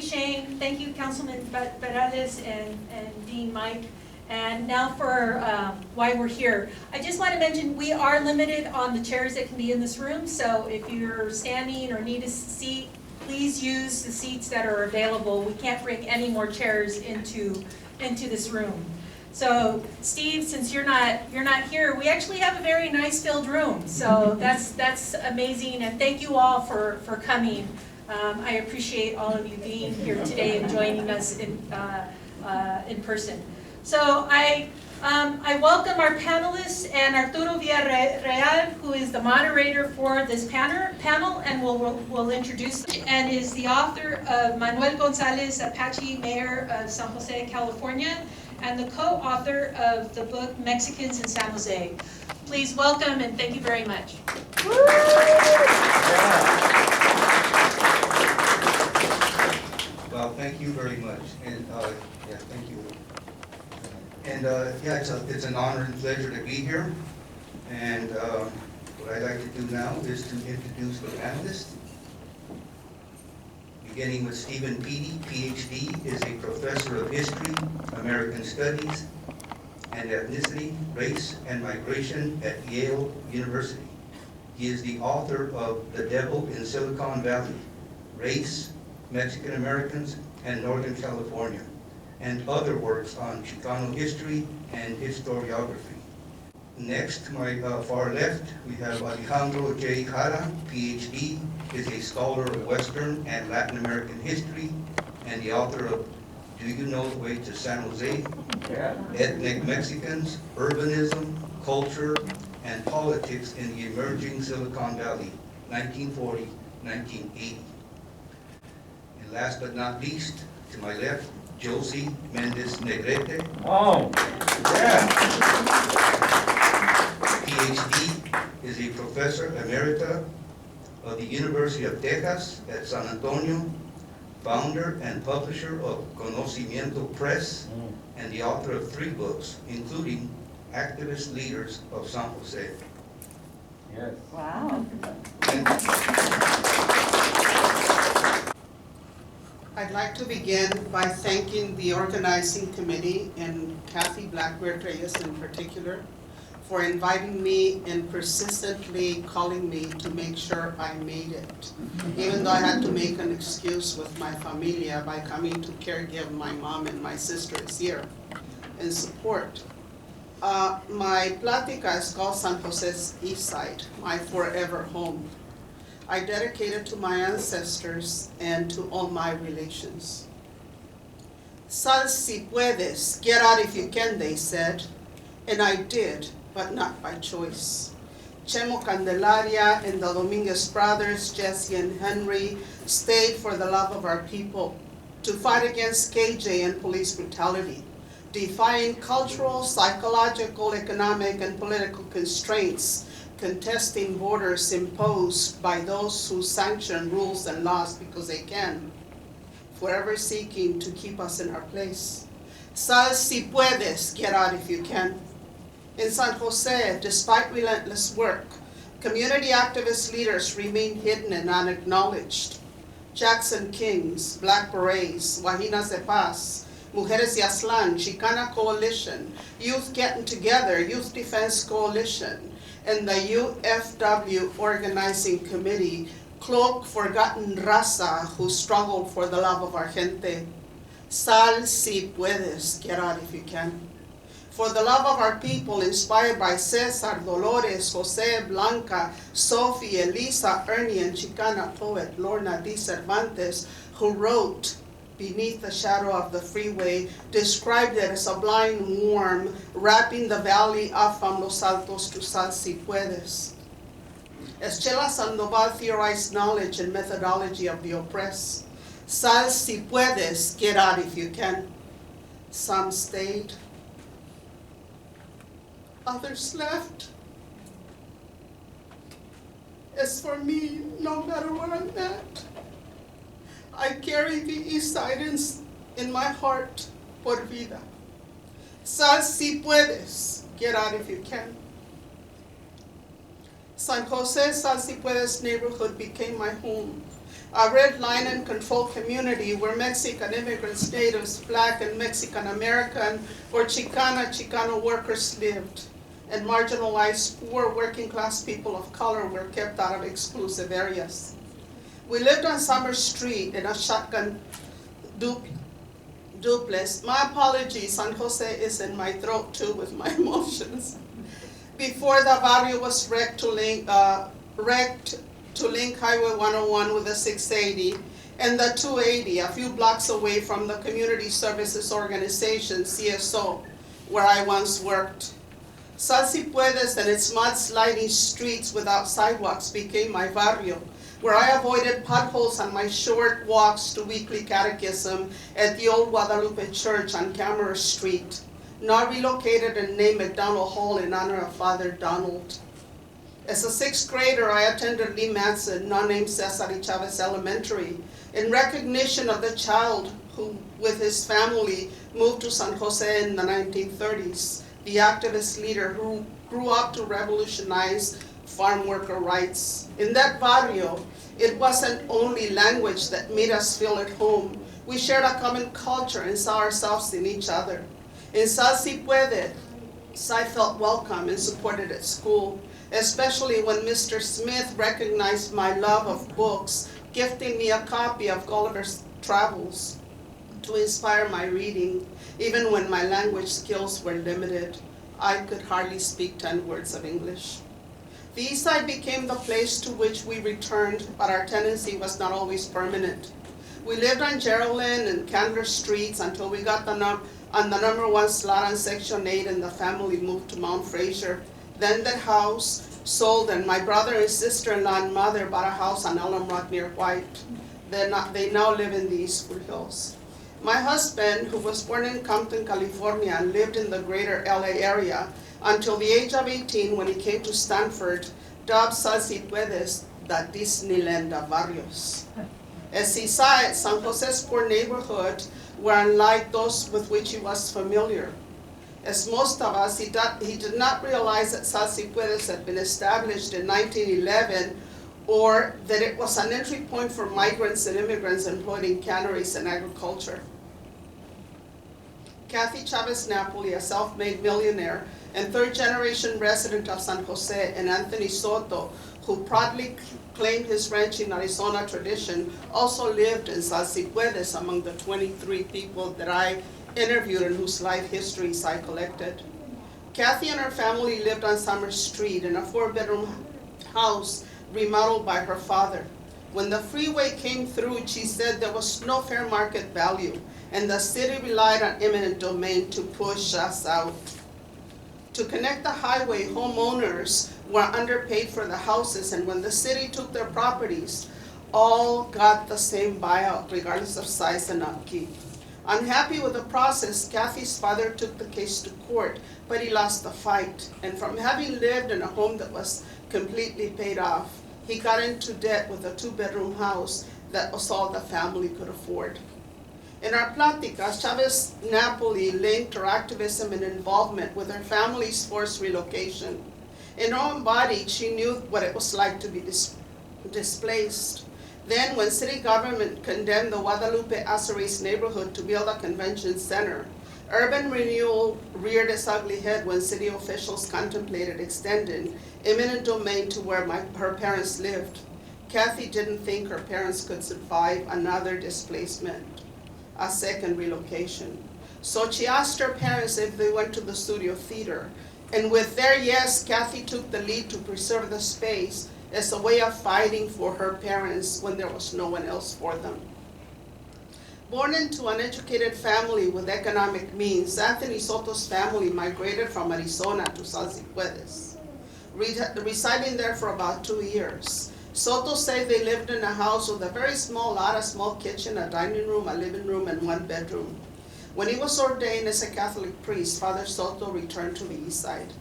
you, Shane. Thank you, Councilman Perales and Dean Mike. And now for why we're here. I just want to mention we are limited on the chairs that can be in this room. So if you're standing or need a seat, please use the seats that are available. We can't bring any more chairs into this room. So Steve, since you're not here, we actually have a very nice filled room. So that's amazing, and thank you all for coming. I appreciate all of you being here today and joining us in person. So I welcome our panelists and Arturo Villarreal, who is the moderator for this panel, and we'll introduce him, and is the author of Manuel Gonzalez, Apache Mayor of San Jose, California, and the co-author of the book Mexicans in San Jose. Please welcome and thank you very much. Well, thank you very much, and yeah, thank you. And yeah, it's an honor and pleasure to be here. And what I'd like to do now is to introduce the panelists. Beginning with Stephen Pitti, Ph.D., is a professor of history, American studies, and ethnicity, race, and migration at Yale University. He is the author of The Devil in Silicon Valley, Race, Mexican Americans, and Northern California, and other works on Chicano history and historiography. Next, to my far left, we have Alejandro J. Jara, Ph.D., is a scholar of Western and Latin American history, and the author of Do You Know the Way to San Jose? Yeah. Ethnic Mexicans, Urbanism, Culture, and Politics in the Emerging Silicon Valley, 1940-1980. And last but not least, to my left, Josie Mendez Negrete. Oh, yeah. PhD, is a professor emerita of the University of Texas at San Antonio, founder and publisher of Conocimiento Press, and the author of 3 books, including Activist Leaders of San Jose. Yes. Wow. I'd like to begin by thanking the organizing committee and Kathy Blackbeard Reyes in particular for inviting me and persistently calling me to make sure I made it. Even though I had to make an excuse with my familia by coming to caregive my mom and my sisters here in support. My plática is called San Jose's East Side, my forever home. I dedicate it to my ancestors and to all my relations. Sal si puedes, get out if you can, they said, and I did, but not by choice. Chemo Candelaria and the Dominguez brothers, Jesse and Henry, stayed for the love of our people, to fight against KJ and police brutality, defying cultural, psychological, economic, and political constraints, contesting borders imposed by those who sanction rules and laws because they can, forever seeking to keep us in our place. Sal si puedes, get out if you can. In San Jose, despite relentless work, community activist leaders remain hidden and unacknowledged. Jackson Kings, Black Berets, Guajinas de Paz, Mujeres de Aztlán, Chicana Coalition, Youth Getting Together, Youth Defense Coalition, and the UFW Organizing Committee, cloak forgotten raza who struggled for the love of our gente. Sal si puedes, get out if you can. For the love of our people, inspired by Cesar, Dolores, Jose, Blanca, Sophie, Elisa, Ernie, and Chicana poet Lorna D. Cervantes, who wrote Beneath the Shadow of the Freeway, described it as a blind worm wrapping the valley up from Los Altos to Sal si puedes. Estela Sandoval theorized knowledge and methodology of the oppressed. Sal si puedes, get out if you can. Some stayed, others left. As for me, no matter where I'm at, I carry the East Side in my heart por vida. Sal si puedes, get out if you can. San Jose, Sal si puedes neighborhood became my home, A red line and control community where Mexican immigrants, natives, Black and Mexican American, or Chicano workers lived, and marginalized poor working class people of color were kept out of exclusive areas. We lived on Summer Street in a shotgun duplex. My apologies, San Jose is in my throat too with my emotions. Before the barrio was wrecked to link Highway 101 with the 680 and the 280, a few blocks away from the Community Services Organization, CSO, where I once worked. Sal Si Puedes and its mudsliding streets without sidewalks became my barrio, where I avoided potholes on my short walks to weekly catechism at the old Guadalupe Church on Camera Street, now relocated and named McDonald Hall in honor of Father Donald. As a 6th grader, I attended Lee Manson, now named Cesar Chavez Elementary, in recognition of the child who, with his family, moved to San Jose in the 1930s, the activist leader who grew up to revolutionize farm worker rights. In that barrio, it wasn't only language that made us feel at home. We shared a common culture and saw ourselves in each other. In Sal Si Puede, I felt welcome and supported at school, especially when Mr. Smith recognized my love of books, gifting me a copy of Gulliver's Travels to inspire my reading, even when my language skills were limited. I could hardly speak 10 words of English. The East Side became the place to which we returned, but our tenancy was not always permanent. We lived on Geraldine and Candler Streets until we got on the number 1 slot on Section 8 and the family moved to Mount Fraser. Then that house sold and my brother and sister-in-law and mother bought a house on Elm Rock near White. They now live in the East Foothills. My husband, who was born in Compton, California, and lived in the greater LA area until the age of 18 when he came to Stanford, dubbed Sal Si Puedes the Disneyland of Barrios. As he saw it, San Jose's poor neighborhood were unlike those with which he was familiar. As most of us, he did not realize that Sal Si Puedes had been established in 1911 or that it was an entry point for migrants and immigrants employed in canneries and agriculture. Kathy Chavez Napoli, a self-made millionaire and 3rd-generation resident of San Jose, and Anthony Soto, who proudly claimed his ranch in Arizona tradition, also lived in Sal Si Puedes among the 23 people that I interviewed and whose life histories I collected. Kathy and her family lived on Summer Street in a 4-bedroom house remodeled by her father. When the freeway came through, she said there was no fair market value, and the city relied on eminent domain to push us out. To connect the highway, homeowners were underpaid for the houses, and when the city took their properties, all got the same buyout, regardless of size and upkeep. Unhappy with the process, Kathy's father took the case to court, but he lost the fight. And from having lived in a home that was completely paid off, he got into debt with a 2-bedroom house that was all the family could afford. In our pláticas, Chavez Napoli linked her activism and involvement with her family's forced relocation. In her own body, she knew what it was like to be displaced. Then, when city government condemned the Guadalupe Azares neighborhood to build a convention center, urban renewal reared its ugly head when city officials contemplated extending eminent domain to where her parents lived. Kathy didn't think her parents could survive another displacement, a second relocation. So she asked her parents if they went to the studio theater. And with their yes, Kathy took the lead to preserve the space as a way of fighting for her parents when there was no one else for them. Born into an educated family with economic means, Anthony Soto's family migrated from Arizona to Sal Si Puedes, residing there for about 2 years. Soto said they lived in a house with a very small lot, a small kitchen, a dining room, a living room, and 1 bedroom. When he was ordained as a Catholic priest, Father Soto returned to the East Side.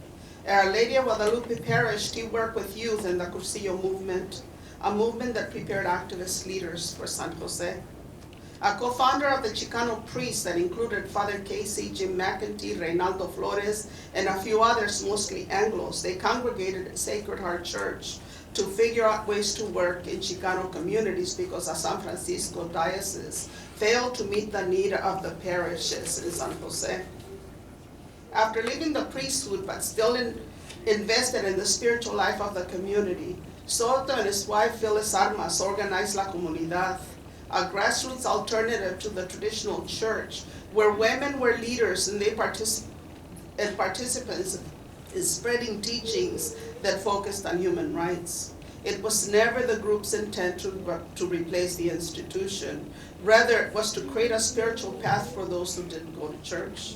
At Our Lady of Guadalupe Parish, he worked with youth in the Cursillo movement, a movement that prepared activist leaders for San Jose. A co-founder of the Chicano priests that included Father Casey, Jim McEntee, Reynaldo Flores, and a few others, mostly Anglos, they congregated at Sacred Heart Church, to figure out ways to work in Chicano communities because the San Francisco diocese failed to meet the need of the parishes in San Jose. After leaving the priesthood but still invested in the spiritual life of the community, Soto and his wife Phyllis Armas organized La Comunidad, a grassroots alternative to the traditional church where women were leaders and participants in spreading teachings that focused on human rights. It was never the group's intent to replace the institution. Rather, it was to create a spiritual path for those who didn't go to church.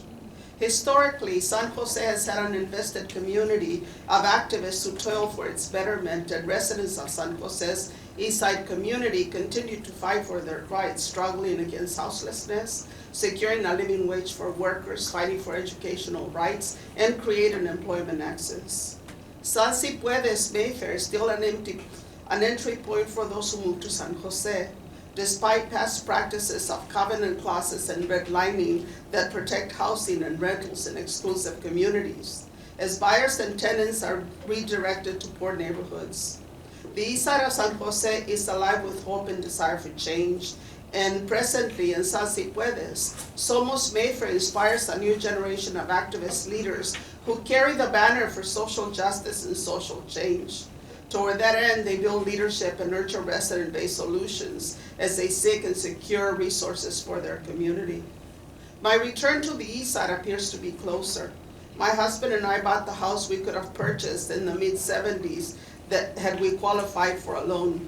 Historically, San Jose has had an invested community of activists who toil for its betterment, and residents of San Jose's East Side community continue to fight for their rights, struggling against houselessness, securing a living wage for workers, fighting for educational rights, and creating employment access. San Si Puedes Mayfair is still an entry point for those who move to San Jose, despite past practices of covenant clauses and redlining that protect housing and rentals in exclusive communities, as buyers and tenants are redirected to poor neighborhoods. The east side of San Jose is alive with hope and desire for change, and presently in San Si Puedes, Somos Mayfair inspires a new generation of activist leaders who carry the banner for social justice and social change. Toward that end, they build leadership and nurture resident-based solutions as they seek and secure resources for their community. My return to the east side appears to be closer. My husband and I bought the house we could have purchased in the mid-70s that had we qualified for a loan.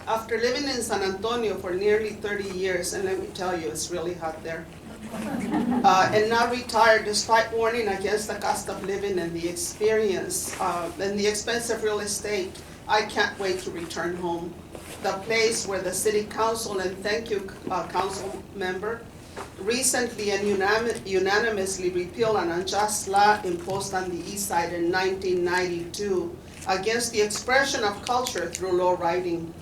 After living in San Antonio for nearly 30 years, and let me tell you, it's really hot there, and now retired despite warning against the cost of living and the experience and the expensive real estate, I can't wait to return home. The place where the city council, and thank you council member, recently and unanimously repealed an unjust law imposed on the east side in 1992 against the expression of culture through law writing.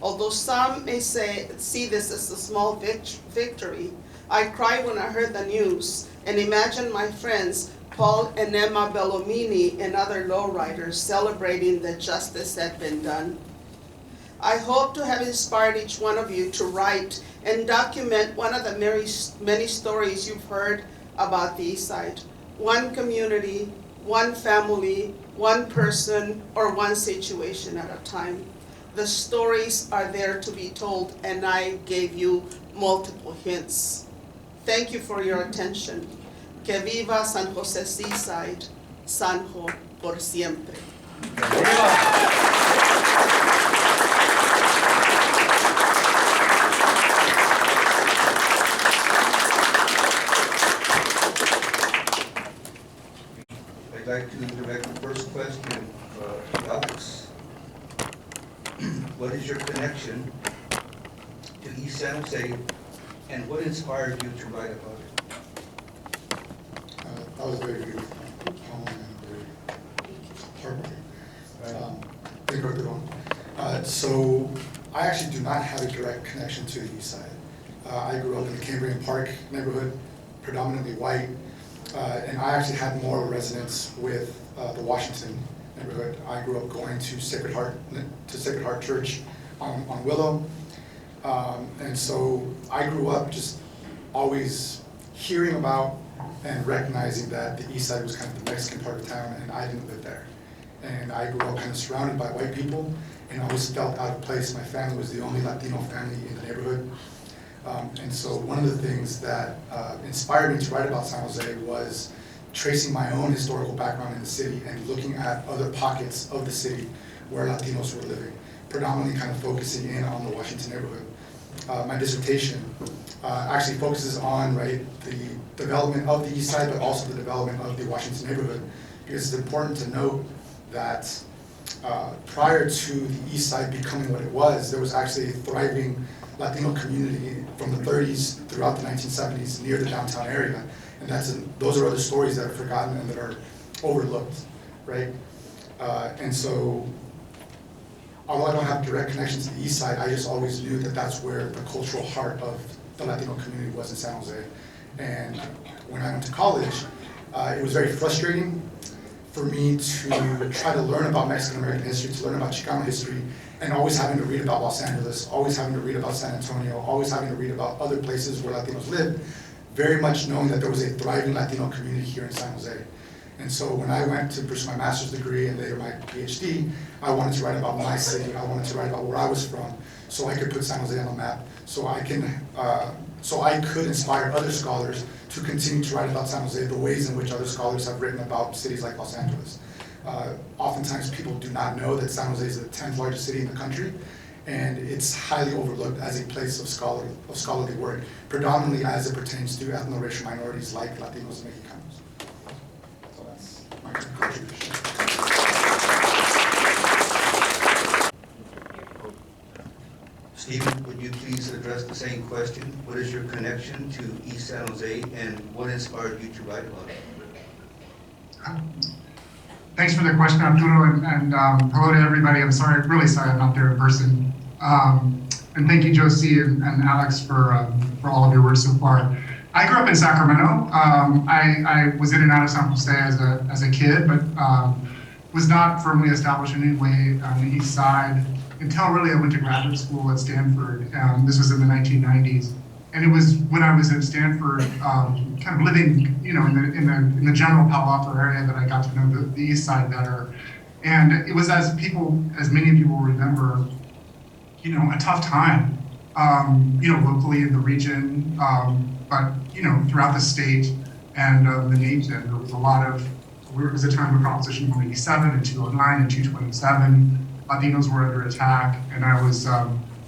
Although some may see this as a small victory, I cried when I heard the news and imagined my friends Paul and Emma Bellomini and other lowriders celebrating that justice had been done. I hope to have inspired each one of you to write and document one of the many stories you've heard about the East Side. One community, one family, one person, or one situation at a time. The stories are there to be told, and I gave you multiple hints. Thank you for your attention. Que viva San Jose Seaside, Sanjo por siempre. I'd like to direct the first question to Alex. What is your connection to East San Jose, and what inspired you to write about it? That was a very beautiful poem and very heartbreaking. So I actually do not have a direct connection to the East Side. I grew up in the Cambrian Park neighborhood, predominantly white, and I actually had more resonance with the Washington neighborhood. I grew up going to Sacred Heart Church on Willow, and so I grew up just always hearing about and recognizing that the East Side was kind of the Mexican part of town, and I didn't live there. And I grew up kind of surrounded by white people, and always felt out of place. My family was the only Latino family in the neighborhood. And so one of the things that inspired me to write about San Jose was tracing my own historical background in the city and looking at other pockets of the city where Latinos were living, predominantly kind of focusing in on the Washington neighborhood. My dissertation actually focuses on the development of the East Side, but also the development of the Washington neighborhood, because it's important to note that prior to the East Side becoming what it was, there was actually a thriving Latino community from the 30s throughout the 1970s near the downtown area, and those are other stories that are forgotten and that are overlooked, right? And so, although I don't have direct connections to the East Side, I just always knew that that's where the cultural heart of the Latino community was in San Jose. And when I went to college, it was very frustrating for me to try to learn about Mexican American history, to learn about Chicano history, and always having to read about Los Angeles, always having to read about San Antonio, always having to read about other places where Latinos lived, very much knowing that there was a thriving Latino community here in San Jose. And so when I went to pursue my master's degree and later my Ph.D., I wanted to write about my city, I wanted to write about where I was from, so I could put San Jose on the map, so I could inspire other scholars to continue to write about San Jose the ways in which other scholars have written about cities like Los Angeles. Oftentimes people do not know that San Jose is the 10th largest city in the country, and it's highly overlooked as a place of scholarly work, predominantly as it pertains to ethno-racial minorities like Latinos and Mexicanos. So that's my contribution. Stephen, would you please address the same question? What is your connection to East San Jose, and what inspired you to write about it? Thanks for the question, Arturo, and hello to everybody. I'm really sorry I'm not there in person. And thank you, Josie and Alex, for all of your work so far. I grew up in Sacramento. I was in and out of San Jose as a kid, but was not firmly established in any way on the east side until really I went to graduate school at Stanford. This was in the 1990s. And it was when I was at Stanford, kind of living, in the general Palo Alto area that I got to know the east side better. And it was, as many of you will remember, a tough time, locally in the region, but, throughout the state and the nation. There was it was a time of Proposition 187 and 209 and 227. Latinos were under attack, and I was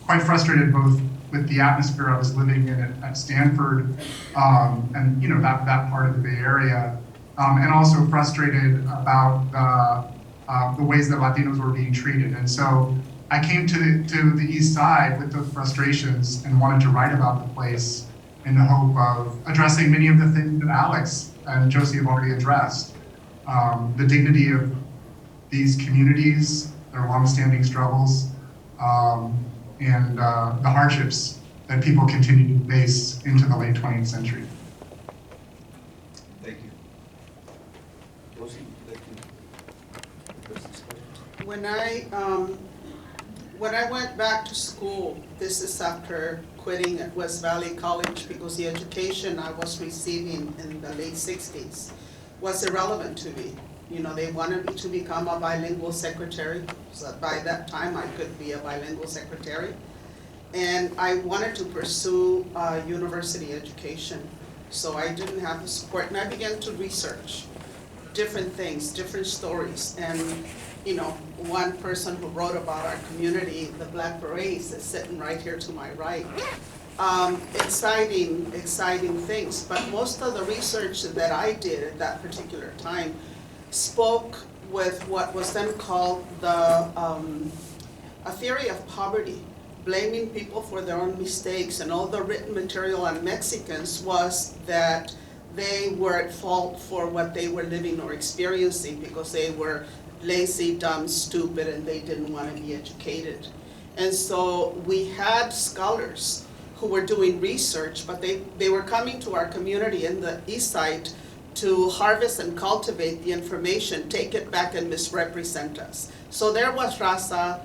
quite frustrated both with the atmosphere I was living in at Stanford, and that part of the Bay Area, and also frustrated about the ways that Latinos were being treated. And so I came to the East Side with those frustrations and wanted to write about the place in the hope of addressing many of the things that Alex and Josie have already addressed. The dignity of these communities, their longstanding struggles, and the hardships that people continue to face into the late 20th century. Thank you. Josie, would you like to address this question? When I went back to school, this is after quitting at West Valley College, because the education I was receiving in the late 60s was irrelevant to me. They wanted me to become a bilingual secretary, so by that time I could be a bilingual secretary. And I wanted to pursue university education, so I didn't have the support, and I began to research different things, different stories. And one person who wrote about our community, the Black Berets, is sitting right here to my right. Exciting things, but most of the research that I did at that particular time spoke with what was then called a theory of poverty, blaming people for their own mistakes, and all the written material on Mexicans was that they were at fault for what they were living or experiencing because they were lazy, dumb, stupid, and they didn't want to be educated. And so we had scholars who were doing research, but they were coming to our community in the East Side to harvest and cultivate the information, take it back and misrepresent us. So there was Raza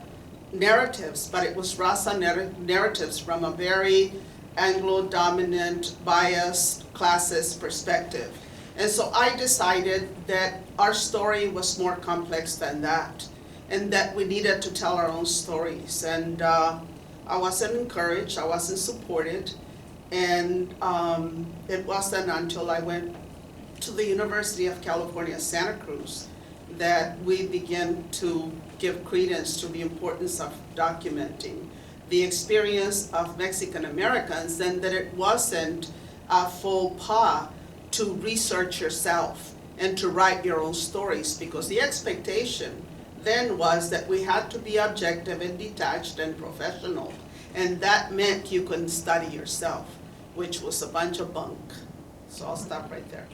narratives, but it was Raza narratives from a very Anglo-dominant, biased, classist perspective. And so I decided that our story was more complex than that, and that we needed to tell our own stories. And I wasn't encouraged, I wasn't supported, and it wasn't until I went to the University of California, Santa Cruz, that we began to give credence to the importance of documenting the experience of Mexican Americans, and that it wasn't a faux pas to research yourself and to write your own stories, because the expectation then was that we had to be objective and detached and professional, and that meant you couldn't study yourself, which was a bunch of bunk. So I'll stop right there.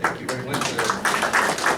Thank you very much for that.